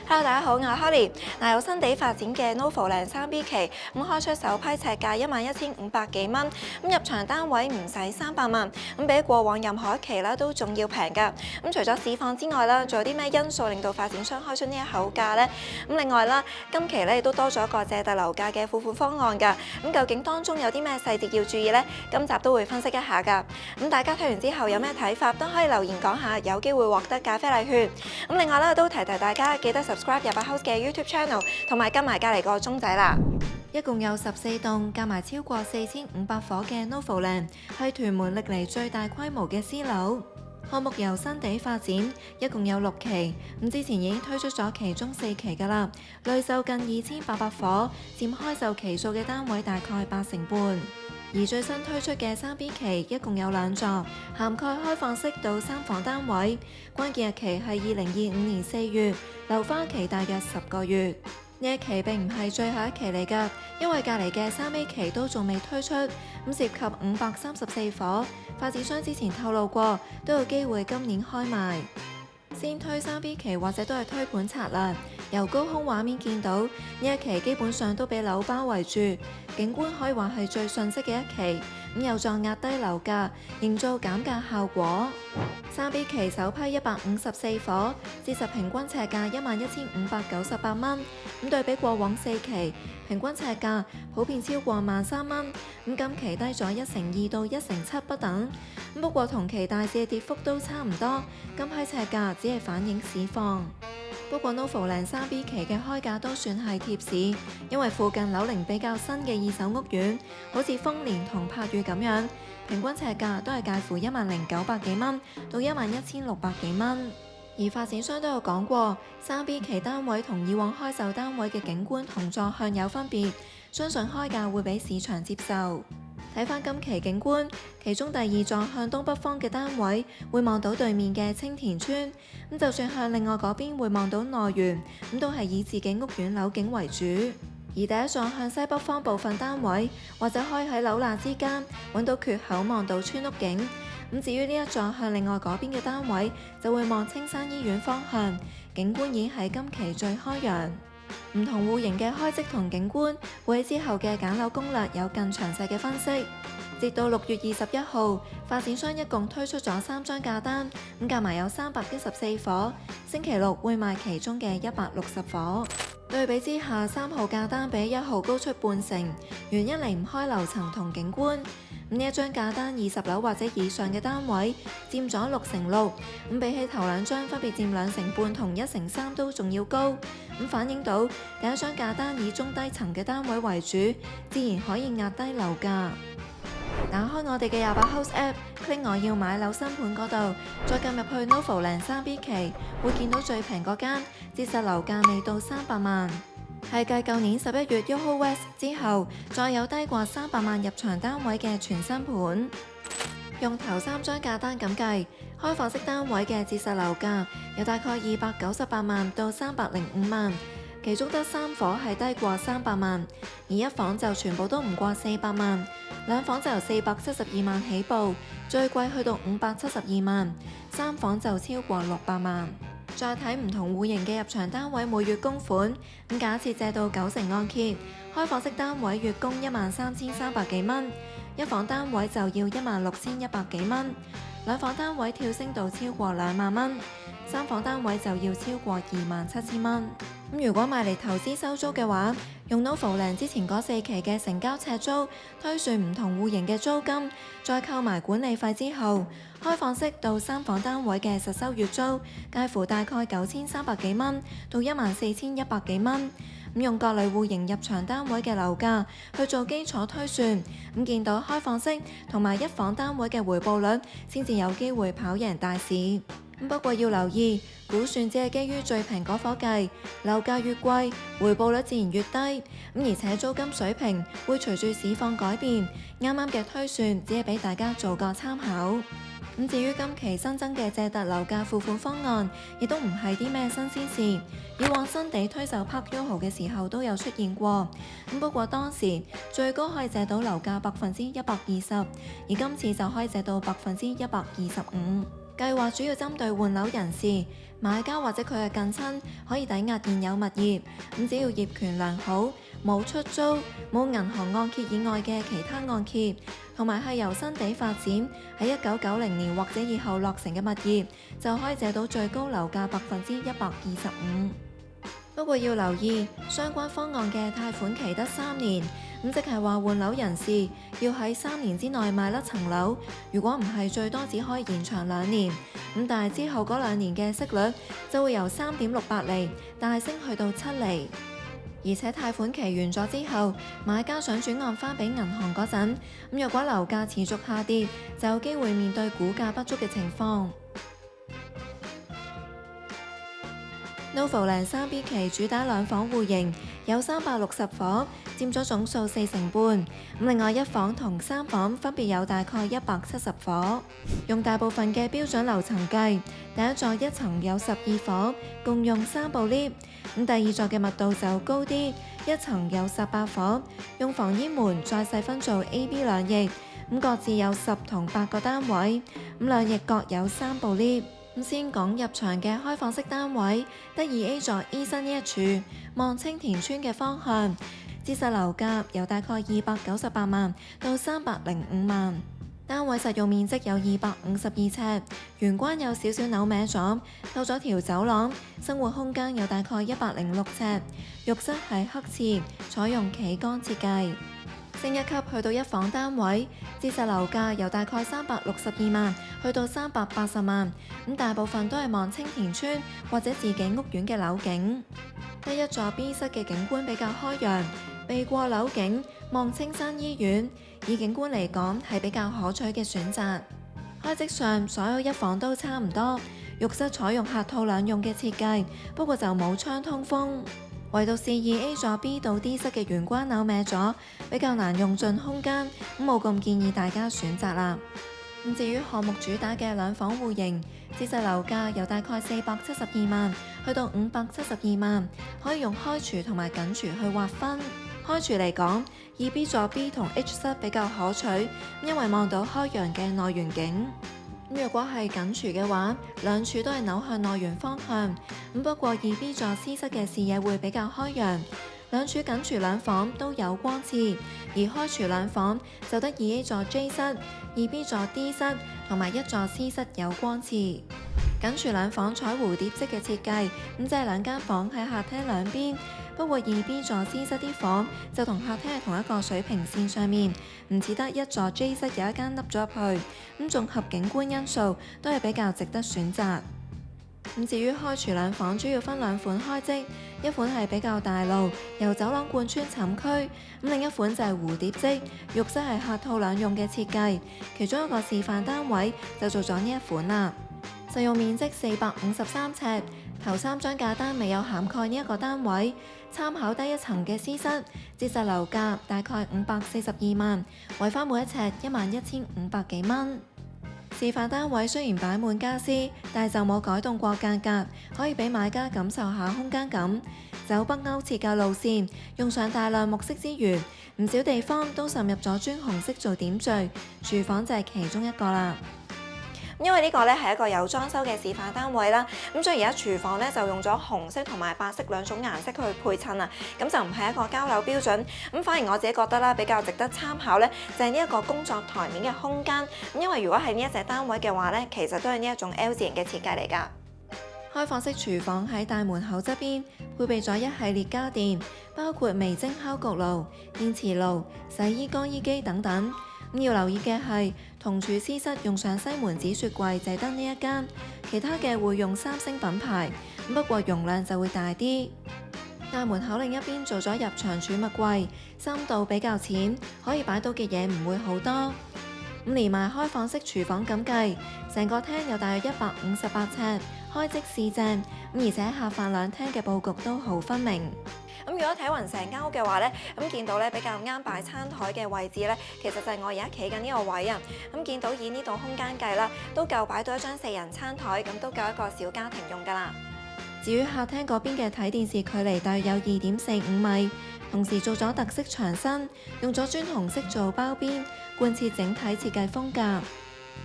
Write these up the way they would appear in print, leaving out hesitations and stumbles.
Hello，大家好，我係 Holly。有新地發展嘅 Novoland 3B 期，開出首批尺價11,500幾蚊，入場單位唔使300萬，比過往任何一期都仲要平㗎。除咗市況之外啦，仲有啲咩因素令到發展商開出呢一口價呢？另外啦，今期亦都多咗一個借貸樓價嘅付款方案㗎。究竟當中有啲咩細節要注意呢？今集都會分析一下㗎。大家睇完之後有咩睇法都可以留言講下，有機會獲得咖啡禮券。另外都提大家記得subscribe 28House 嘅 YouTube Channel， 同埋跟埋隔離個鐘仔啦。一共有14棟，夾埋超過4500伙嘅 Novoland 係屯門歷嚟最大規模嘅私樓項目，由新地發展，一共有6期。之前已經推出咗其中4期㗎啦，累售近2800伙，佔開售期數嘅單位大概8成半。而最新推出嘅3B 期一共有2座，涵蓋開放式到3房單位，關鍵日期係2025年4月，樓花期大約10個月。呢一期並唔係最後一期嚟㗎，因為隔離嘅3A 期都仲未推出，涉及534伙，發展商之前透露過都有機會今年開賣。先推3B 期或者都係推盤策略，由高空畫面見到呢一期基本上都被樓包圍住，景觀可以話係最遜色嘅一期，有助壓低樓價，營造減價效果。3B 期首批154伙，折實平均尺價11,598蚊，對比過往4期平均尺價普遍超過13,000蚊，今期低咗1.2%到1.7%不等。不過同期大市嘅跌幅都差唔多，今批尺價只係反映市況。不過 Novoland 3B 期嘅開價都算係貼市，因為附近樓齡比較新嘅二手屋苑，好似豐年同柏宇咁樣，平均尺價都係介乎10,900幾蚊到11,600幾蚊。而發展商都有講過，3B 期單位同以往開售單位嘅景觀同座向有分別，相信開價會俾市場接受。睇返今期景觀，其中第2座向東北方嘅單位會望到對面嘅青田村，就算向另外嗰邊會望到內園，都係以自己屋苑樓景為主。而第1座向西北方部分單位，或者可以喺樓罅之間揾到缺口望到村屋景。至於呢一座向另外嗰邊嘅單位，就會望青山醫院方向，景觀已經係今期最開揚。唔同戶型嘅開則同景觀，會喺之後嘅揀樓攻略有更詳細嘅分析。截到6月21號，發展商一共推出咗3張價單，夾埋有314伙，星期六會賣其中嘅160伙。對比之下，3號價單比1號高出半成，原因離唔開樓層同景觀。呢一張價單20樓或者以上嘅單位佔咗6.6%，比起頭2張分別佔2.5%同1.3%都仲要高，反映到第1張價單以中低層嘅單位為主，自然可以壓低樓價。打開我哋嘅28House App，click 我要買樓新盤嗰度，再撳入去 Novoland 3B 期，會見到最平嗰間，折實樓價未到300萬。係繼舊年11月 YOHO West 之後，再有低過300萬入場單位嘅全新盤。用頭3張價單咁計，開放式單位嘅折實樓價有大概298萬到305萬，其中得3伙係低過300萬，而1房就全部都唔過400萬，2房就由472萬起步，最貴去到572萬，3房就超過600萬。再睇唔同戶型嘅入場單位每月供款，假設借到90%按揭，開放式單位月供13,300幾蚊，1房單位就要16,100幾蚊，2房單位跳升到超過2萬蚊，3房單位就要超過27,000蚊。如果買嚟投資收租嘅話，用 Novoland 之前嗰4期嘅成交尺租推算唔同戶型嘅租金，再扣埋管理費之後，開放式到3房單位嘅實收月租介乎大概9,300幾蚊到14,100幾蚊。用各類戶型入場單位嘅樓價去做基礎推算，見到開放式同埋1房單位嘅回報率先至有機會跑贏大市。不過要留意，估算只係基於最平嗰伙計，樓價越貴，回報率自然越低。而且租金水平會隨住市況改變，啱啱嘅推算只係俾大家做個參考。至於今期新增嘅借貸樓價付款方案，亦都唔係啲咩新鮮事，以往新地推售 Park YOHO 嘅時候都有出現過。不過當時最高可以借到樓價120%，而今次就可以借到125%。計劃主要針對換樓人士，買家或者佢嘅近親可以抵押現有物業，咁只要業權良好，冇出租、冇銀行按揭以外嘅其他按揭，同埋係由新地發展喺1990年或者以後落成嘅物業，就可以借到最高樓價125%。不過要留意，相關方案嘅貸款期得3年，咁即係話換樓人士要喺3年之內賣甩層樓，如果唔係最多只可以延長2年，咁但係之後嗰2年嘅息率就會由3.68厘大升去到7厘，而且貸款期完咗之後，買家想轉按翻俾銀行嗰陣，咁若果樓價持續下跌，就有機會面對估價不足嘅情況。NOVO LAND 3B 期主打2房戶型，有360伙，佔咗總數40%半。另外1房同3房分別有大概170伙。用大部分嘅標準樓層計，第一座1層有12伙，共用3部 lift。第二座嘅密度就高啲，1層有18伙，用防煙門再細分做 A、B 2翼，各自有10同8個單位，2翼各有3部 lift。先講入場嘅開放式單位，得2A 座 E 新呢一處，望青田村嘅方向，折實樓價由大概298萬到305萬。單位實用面積有252尺，玄關有少少扭歪咗，透咗條走廊，生活空間有大概106尺，浴室係黑廁，採用企缸設計。升一級去到1房單位，折實樓價由大概362萬去到380萬，大部分都係望青田村或者自己屋苑嘅樓景。得一座 B 室嘅景觀比較開揚，避過樓景，望青山醫院，以景觀嚟講係比較可取嘅選擇。開則上所有1房都差唔多，浴室採用客套兩用嘅設計，不過就冇窗通風。唯獨是2A 座 B 到 D 室嘅玄關扭歪咗，比較難用盡空間，冇咁建議大家選擇啦。至於項目主打嘅2房戶型，折實樓價由大概472萬去到572萬，可以用開廚同埋緊廚去劃分。開廚嚟講，2B 座 B 同 H 室比較可取，因為望到開揚嘅內園景。若果係緊廚嘅話，2處都係扭向內園方向。不過2B 座 C 室嘅視野會比較開揚，2處緊廚2房都有光廁，而開廚2房就得2A 座 J 室、2B 座 D 室同埋1座 C 室有光廁。緊廚2房採蝴蝶式嘅設計，即係2間房喺客廳兩邊。不過2B 座 C 室啲房就同客廳係同一個水平線上面，唔似得1座 J 室有一間凹咗入去。綜合景觀因素都係比較值得選擇。至於開廚2房主要分2款開則，一款係比較大路，由走廊貫穿寢區，另一款就係蝴蝶式，浴室係客套兩用嘅設計。其中一個示範單位就做咗呢一款啦。實用面積453尺，頭3張價單未有涵蓋呢一個單位。參考低1層嘅 C 室，折實樓價大概542萬，維翻每一尺11500幾蚊。示範單位雖然擺滿家私，但係就冇改動過間隔，可以俾買家感受下空間感。走北歐設計路線，用上大量木色之餘，唔少地方都滲入咗磚紅色做點綴，廚房就係其中一個啦。因為呢個咧係一個有裝修嘅示範單位啦，所以而家廚房咧就用咗紅色同埋白色2種顏色去配襯啊，咁就唔係一個交樓標準，反而我自己覺得啦比較值得參考咧，就係呢一個工作台面嘅空間，因為如果係呢一隻單位嘅話咧，其實都係呢一種 L 字形嘅設計嚟㗎。開放式廚房喺大門口側邊配備咗一系列家電，包括微蒸烤焗爐、電磁爐、洗衣乾衣機等等。要留意嘅係，同處 C 室用上西門子雪櫃就係得呢一間，其他嘅會用3星品牌，不過容量就會大啲。大門口另一邊做咗入場儲物櫃，深度比較淺，可以擺到嘅嘢唔會好多。連埋開放式廚房咁計，成個廳有大約158尺，開則市正，而且下飯兩廳嘅佈局都好分明。如果睇勻成間屋嘅話咧，見到咧比較啱擺餐台嘅位置咧，其實就係我而家企緊呢個位啊。見到以呢度空間計啦，都夠擺到一張4人餐台，咁都夠一個小家庭用㗎啦。至於客廳嗰邊嘅睇電視距離大約有2.45米，同時做咗特色牆身，用咗磚紅色做包邊，貫徹整體設計風格。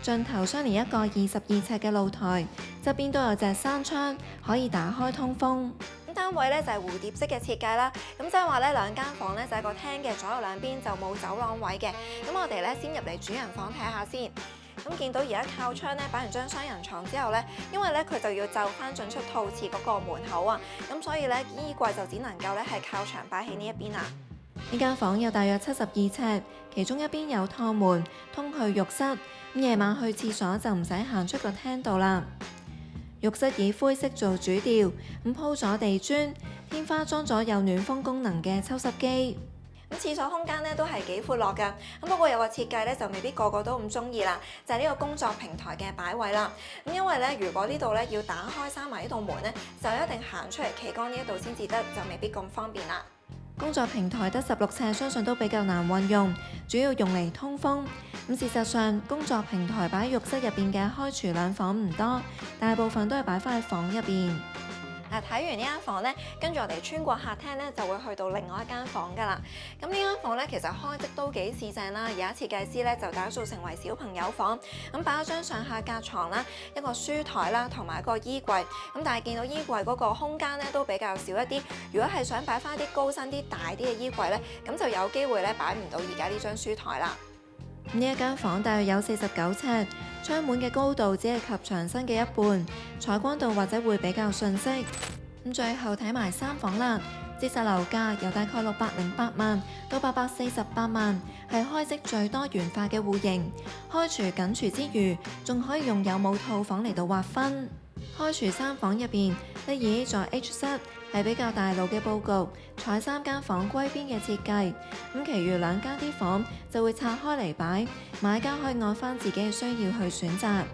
盡頭相連一個22尺嘅露台，側邊都有隻山窗，可以打開通風。咁單位咧就係蝴蝶式嘅設計啦，咁即係話咧兩間房咧就係個廳嘅左右兩邊就冇走廊位嘅。咁我哋咧先入嚟主人房睇下先。咁見到而家靠窗咧擺完張雙人床之後咧，因為咧佢就要就翻進出套廁嗰個門口啊，咁所以咧衣櫃就只能夠咧係靠牆擺喺呢一邊啦。呢間房有大約72尺，其中一邊有趟門通去浴室，咁夜晚去廁所就唔使行出個廳度啦。浴室以灰色做主調，咁鋪咗地磚，天花裝咗有暖風功能嘅抽濕機。咁廁所空間咧都係幾闊落㗎，咁不過有個設計咧就未必個個都咁中意啦，就係呢個工作平台嘅擺位啦。咁因為咧如果呢度咧要打開閂埋呢道門咧，就一定行出嚟企缸呢一度先至得，就未必咁方便啦。工作平台得16尺，相信都比較難運用，主要用嚟通風。咁事實上，工作平台擺喺浴室入邊嘅開廚兩房唔多，大部分都係擺翻喺房入邊。睇完呢間房咧，跟住我哋穿過客廳咧，就會去到另外一間房噶啦。咁呢間房咧，其實開則都幾四正啦。而家設計師咧就打造成為小朋友房，咁擺咗張上下格床啦，一個書台啦，同埋一個衣櫃。咁但係見到衣櫃嗰個空間咧都比較少一啲。如果係想擺翻啲高身啲、大啲嘅衣櫃咧，咁就有機會咧擺唔到而家呢張書台啦。呢一間房大約有49尺，窗門嘅高度只係及牆身嘅一半，採光度或者會比較遜色。咁最後睇埋三房啦，折實樓價由大概608萬到848萬，係開則最多元化嘅戶型。開廚緊廚之餘，仲可以用有冇套房嚟到劃分。開廚三房入邊，得以在 H 室係比較大路嘅佈局，採3間房歸邊嘅設計。咁其餘2間啲房就會拆開嚟擺，買家可以按翻自己嘅需要去選擇。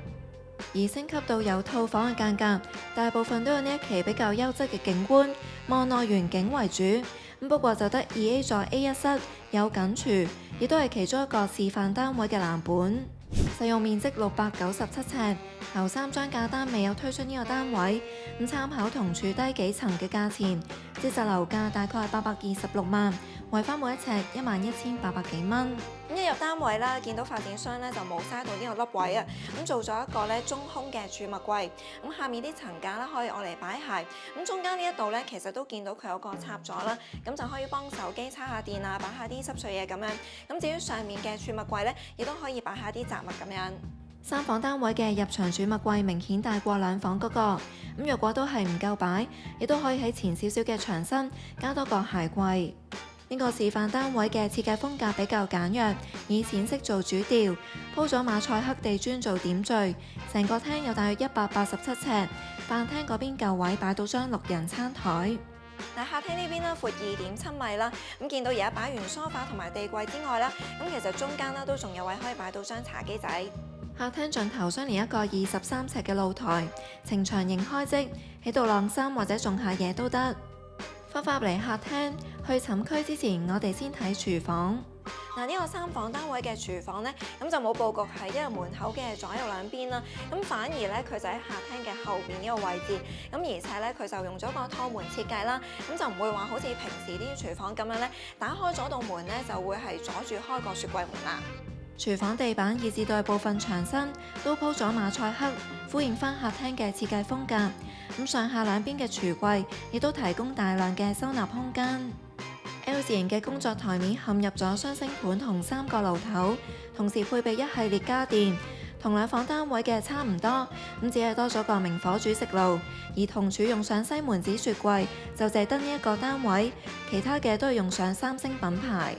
而升級到有套房嘅間隔，大部分都有呢一期比較優質嘅景觀，望內園景為主。咁不過就得2A 座 A1 室有緊廚，亦都係其中一個示範單位嘅藍本。實用面積697尺，頭3張價單未有推出呢個單位，咁參考同處低幾層嘅價錢，折實樓價大概係826萬，為翻每一尺11800幾蚊。咁一入單位啦，見到發展商咧就冇嘥到呢個凹位啊，咁做咗一個咧中空嘅儲物櫃，咁下面啲層架啦可以攞嚟擺鞋，咁中間呢一度咧其實都見到佢有個插座啦，咁就可以幫手機插下電啊，擺下啲濕碎嘢咁樣。咁至於上面嘅儲物櫃咧，亦都可以擺下啲雜物咁樣。三房單位嘅入場儲物櫃明顯大過2房嗰個，咁若果都係唔夠擺，亦都可以喺前少少嘅牆身加多個鞋櫃。呢個示範單位嘅設計風格比較簡約，以淺色做主調，鋪咗馬賽克地磚做點綴，成個廳有大約187尺，飯廳嗰邊夠位擺到張6人餐台。客廳呢邊啦，闊2.7米啦，咁見到而家擺完梳化同埋地櫃之外啦，咁其實中間啦都仲有位可以擺到張茶幾仔。客廳盡頭相連一個23尺嘅露台，呈長形開則，喺度晾衫或者種下嘢都得。翻返入嚟客廳，去寢區之前，我哋先睇廚房。呢個3房單位嘅廚房呢，咁就冇佈局喺一個門口嘅左右兩邊啦，咁反而呢，佢就喺客廳嘅後邊呢個位置，咁而且呢，佢就用咗個拖門設計啦，咁就唔會話好似平時啲廚房咁樣呢，打開咗道門呢，就會係阻住開個雪櫃門啦。廚房地板以至大部分牆身都鋪咗馬賽克，呼應翻客廳嘅設計風格。咁上下兩邊嘅櫥櫃亦都提供大量嘅收納空間。L 字形嘅工作台面嵌入咗雙星盤同3個爐頭，同時配備一系列家電，同2房單位嘅差唔多，咁只係多咗個明火煮食爐。而同處用上西門子雪櫃就淨係得呢一個單位，其他嘅都係用上3星品牌。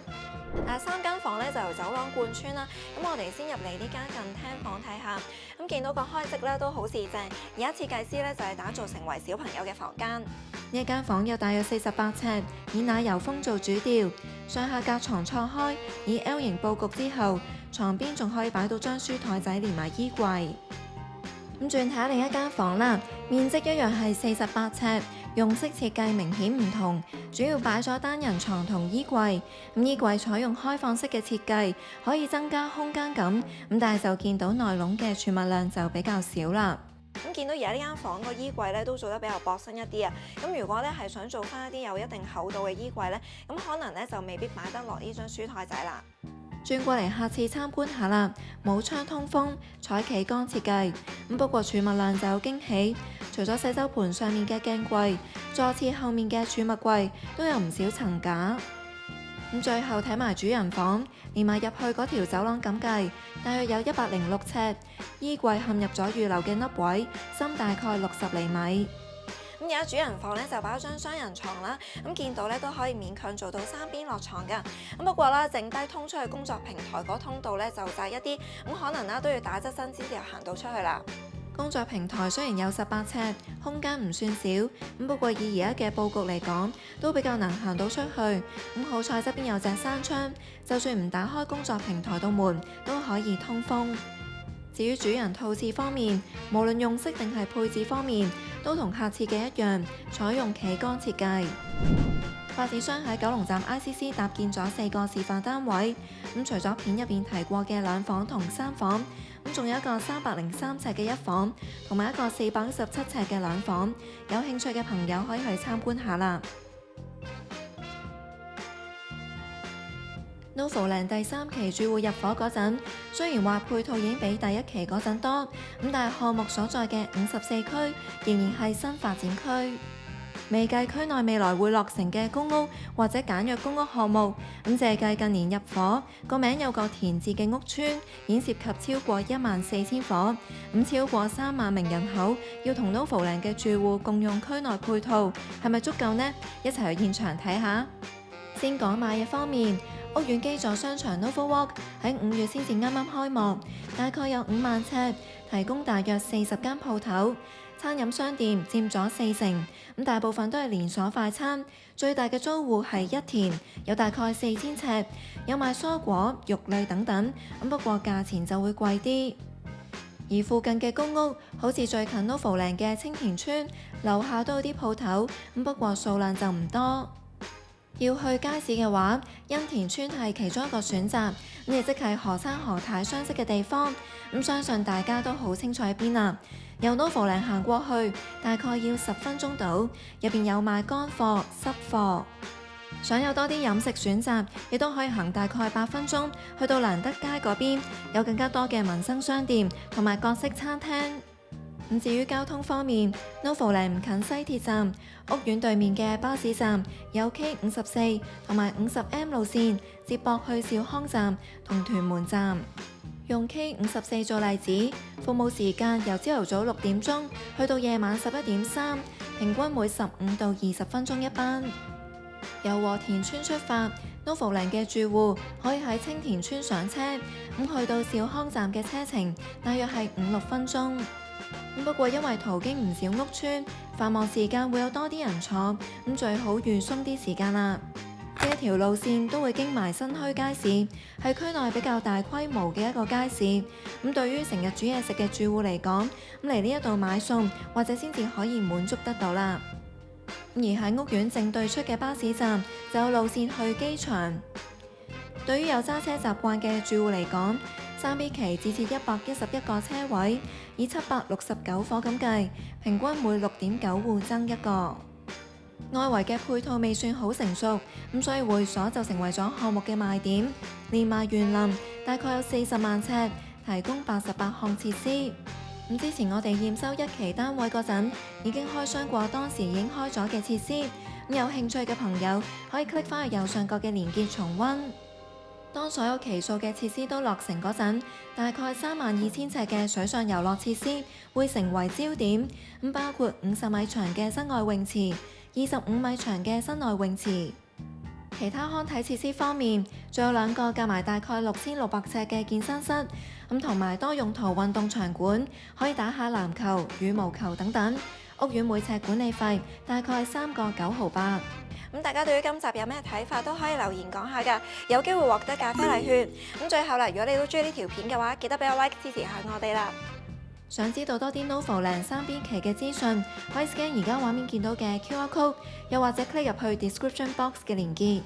3間房咧就由走廊貫穿啦，咁我哋先入嚟呢間近廳房睇下，咁見到個開則咧都好四正，而家設計師咧就係打造成為小朋友嘅房間。呢一間房有大約48尺，以奶油風做主調，上下格床錯開，以 L 型佈局之後，床邊仲可以擺到張書台仔連埋衣櫃。咁轉睇下另一間房啦，面積一樣係48尺。用色設計明顯唔同，主要擺咗單人床同衣櫃。咁衣櫃採用開放式嘅設計，可以增加空間感。咁但係就見到內籠嘅儲物量就比較少啦。咁見到而家呢間房個衣櫃咧都做得比較薄身一啲啊。咁如果咧係想做翻一啲有一定厚度嘅衣櫃咧，咁可能咧就未必擺得落呢張書台仔啦。轉過嚟下次參觀下啦，冇窗通風，採企缸設計。不過儲物量就有驚喜，除咗洗手盆上面嘅鏡櫃，座廁後面嘅儲物櫃都有唔少層架。最後睇埋主人房，連埋入去嗰條走廊咁計，大約有106尺，衣櫃陷入咗預留嘅凹位，深大概60厘米。而家主人房咧就擺咗張雙人床啦，見到咧都可以勉強做到3邊落床㗎。不過啦，剩低通出去工作平台嗰通道咧就窄一啲，可能啦都要打側身先至行到出去啦。工作平台雖然有18尺，空間唔算少，不過以而家嘅佈局嚟講，都比較難行到出去。好彩側邊有隻山窗，就算唔打開工作平台道門，都可以通風。至於主人套廁方面，無論用色定係配置方面，都同客廁嘅一樣，採用企缸設計。發展商喺九龍站 ICC 搭建咗4個示範單位，除咗片入邊提過嘅2房同3房，仲有一個303尺嘅1房，同埋一個417尺嘅2房。有興趣嘅朋友可以去參觀下啦。Novoland 第3期住戶入伙嗰陣，雖然話配套已經比第1期嗰陣多，但係項目所在嘅54區仍然係新發展區，未計區內未來會落成嘅公屋或者簡約公屋項目。借計近年入伙個名有個田字嘅屋邨，已經涉及超過14000伙，超過3萬名人口要同 Novoland 嘅住戶共用區內配套，係咪足夠呢？一齊去現場睇下。先講買嘢方面，屋苑基座商場 NovoWalk 喺5月先至啱啱開幕，大概有5萬尺，提供大約40間鋪頭，餐飲商店佔咗40%，大部分都係連鎖快餐。最大嘅租戶係一田，有大概4000尺，有賣蔬果、肉類等等，不過價錢就會貴啲。而附近嘅公屋，好似最近 Novoland 嘅青田村，樓下都有啲鋪頭，不過數量就唔多。要去街市嘅話，欣田村係其中一個選擇，亦即係何生何太相識嘅地方。相信大家都好清楚喺邊啦。由 Novoland 行過去，大概要10分鐘到，入邊有賣乾貨、濕貨。想有多啲飲食選擇，亦都可以行大概8分鐘，去到蘭德街嗰邊，有更加多嘅民生商店同埋各式餐廳。至於交通方面， Novoland 唔近西鐵站，屋苑對面嘅巴士站有 K54同埋50M 路線接駁去兆康站同屯門站。用 K54 做例子，服務時間由朝頭早6點鐘去到夜晚11點3，平均每15到20分鐘一班。由和田村出發， Novoland 嘅住戶可以喺青田村上車，去到兆康站嘅車程大約係5-6分鐘。不過因為途經唔少屋邨，繁忙時間會有多啲人坐，最好預鬆啲時間啦。呢一條路線都會經埋新墟街市，係區內比較大規模嘅一個街市。對於成日煮嘢食嘅住戶嚟講，嚟呢一度買餸或者先至可以滿足得到啦。而喺屋苑正對出嘅巴士站就有路線去機場。對於有揸車習慣嘅住戶嚟講，3B 期自設111個車位，以769伙咁計，平均每6.9戶增一個。外圍嘅配套未算好成熟，所以會所就成為咗項目嘅賣點。連埋園林，大概有40萬尺，提供88項設施。之前我哋驗收1期單位嗰陣，已經開箱過當時已經開咗嘅設施。有興趣嘅朋友可以 click 翻去右上角嘅連結重溫。當所有期數嘅設施都落成嗰陣，大概32000尺嘅水上遊樂設施會成為焦點，包括50米長嘅室外泳池、25米長嘅室內泳池。其他康體設施方面，仲有2個夾埋大概6600尺嘅健身室，同埋多用途運動場館，可以打下籃球、羽毛球等等。屋苑每尺管理費大概3個9毫8。大家對於今集有咩睇法都可以留言講下㗎，有機會獲得咖啡禮券。最後啦，如果你都中意呢條片嘅話，記得俾我 like 支持下我哋啦。想知道多啲 Novoland 3B 期嘅資訊，可以 scan 而家畫面見到嘅 QR code，又或者 click 入去 description box 嘅連結。